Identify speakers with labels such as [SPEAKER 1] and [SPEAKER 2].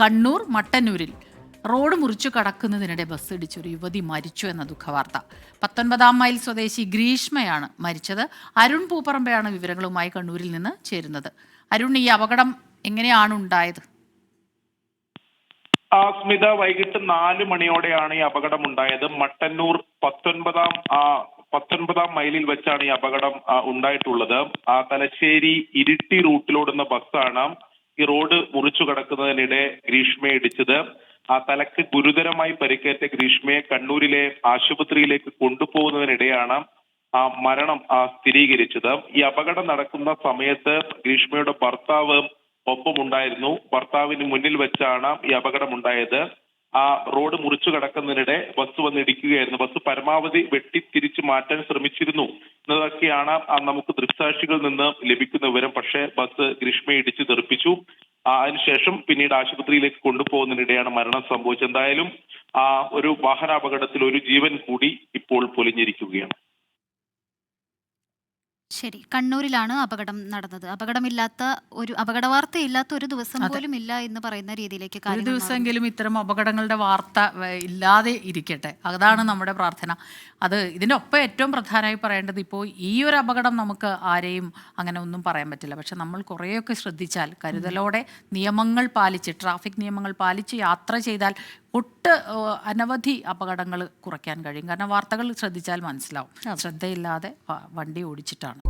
[SPEAKER 1] കണ്ണൂർ മട്ടന്നൂരിൽ റോഡ് മുറിച്ചു കടക്കുന്നതിനിടെ ബസ് ഇടിച്ച് ഒരു യുവതി മരിച്ചു എന്ന ദുഃഖവാർത്ത. 19-ാം മൈൽ സ്വദേശി ഗ്രീഷ്മയാണ് മരിച്ചത്. അരുൺ പൂപ്പറമ്പയാണ് വിവരങ്ങളുമായി കണ്ണൂരിൽ നിന്ന് ചേരുന്നത്. അരുൺ, ഈ അപകടം എങ്ങനെയാണ് ഉണ്ടായത്?
[SPEAKER 2] സ്മിത, വൈകിട്ട് 4 മണിയോടെയാണ് ഈ അപകടം ഉണ്ടായത്. മട്ടന്നൂർ 19-ാം മൈലിൽ വെച്ചാണ് ഈ അപകടം ഉണ്ടായിട്ടുള്ളത്. തലശ്ശേരി ഇരിട്ടി റൂട്ടിലോടുന്ന ബസ്സാണ് ഈ റോഡ് മുറിച്ചു കടക്കുന്നതിനിടെ ഗ്രീഷ്മയെ ഇടിച്ചത്. തലക്ക് ഗുരുതരമായി പരിക്കേറ്റ ഗ്രീഷ്മയെ കണ്ണൂരിലെ ആശുപത്രിയിലേക്ക് കൊണ്ടുപോകുന്നതിനിടെയാണ് മരണം സ്ഥിരീകരിച്ചത്. ഈ അപകടം നടക്കുന്ന സമയത്ത് ഗ്രീഷ്മയുടെ ഭർത്താവ് ഒപ്പമുണ്ടായിരുന്നു. ഭർത്താവിന് മുന്നിൽ വെച്ചാണ് ഈ അപകടം ഉണ്ടായത്. റോഡ് മുറിച്ചു കടക്കുന്നതിനിടെ ബസ് വന്ന് ഇടിക്കുകയായിരുന്നു. ബസ് പരമാവധി വെട്ടി തിരിച്ചു മാറ്റാൻ ശ്രമിച്ചിരുന്നു എന്നതൊക്കെയാണ് നമുക്ക് ദൃക്സാക്ഷികളിൽ നിന്ന് ലഭിക്കുന്ന വിവരം. പക്ഷേ ബസ് ഗ്രീഷ്മയെ ഇടിച്ച് തെറിപ്പിച്ചു. അതിനുശേഷം പിന്നീട് ആശുപത്രിയിലേക്ക് കൊണ്ടുപോകുന്നതിനിടെയാണ് മരണം സംഭവിച്ചത്. എന്തായാലും ഒരു വാഹനാപകടത്തിൽ ഒരു ജീവൻ കൂടി ഇപ്പോൾ പൊലിഞ്ഞിരിക്കുകയാണ്.
[SPEAKER 3] ശരി, കണ്ണൂരിലാണ് അപകടം നടന്നത്. അപകട വാർത്തയില്ലാത്ത ഒരു ദിവസം പോലും ഇല്ല എന്ന് പറയുന്ന രീതിയിലേക്ക്
[SPEAKER 1] ഒരു ദിവസമെങ്കിലും ഇത്തരം അപകടങ്ങളുടെ വാർത്ത ഇല്ലാതെ ഇരിക്കട്ടെ, അതാണ് നമ്മുടെ പ്രാർത്ഥന. ഇതിൻ്റെ ഒപ്പം ഏറ്റവും പ്രധാനമായി പറയേണ്ടത്, ഇപ്പോൾ ഈ ഒരു അപകടം നമുക്ക് ആരെയും അങ്ങനെ ഒന്നും പറയാൻ പറ്റില്ല. പക്ഷെ നമ്മൾ കുറേയൊക്കെ ശ്രദ്ധിച്ചാൽ, കരുതലോടെ നിയമങ്ങൾ പാലിച്ച്, ട്രാഫിക് നിയമങ്ങൾ പാലിച്ച് യാത്ര ചെയ്താൽ അനവധി അപകടങ്ങൾ കുറയ്ക്കാൻ കഴിയും. കാരണം വാർത്തകൾ ശ്രദ്ധിച്ചാൽ മനസ്സിലാവും, ശ്രദ്ധയില്ലാതെ വണ്ടി ഓടിച്ചിട്ടാണ്.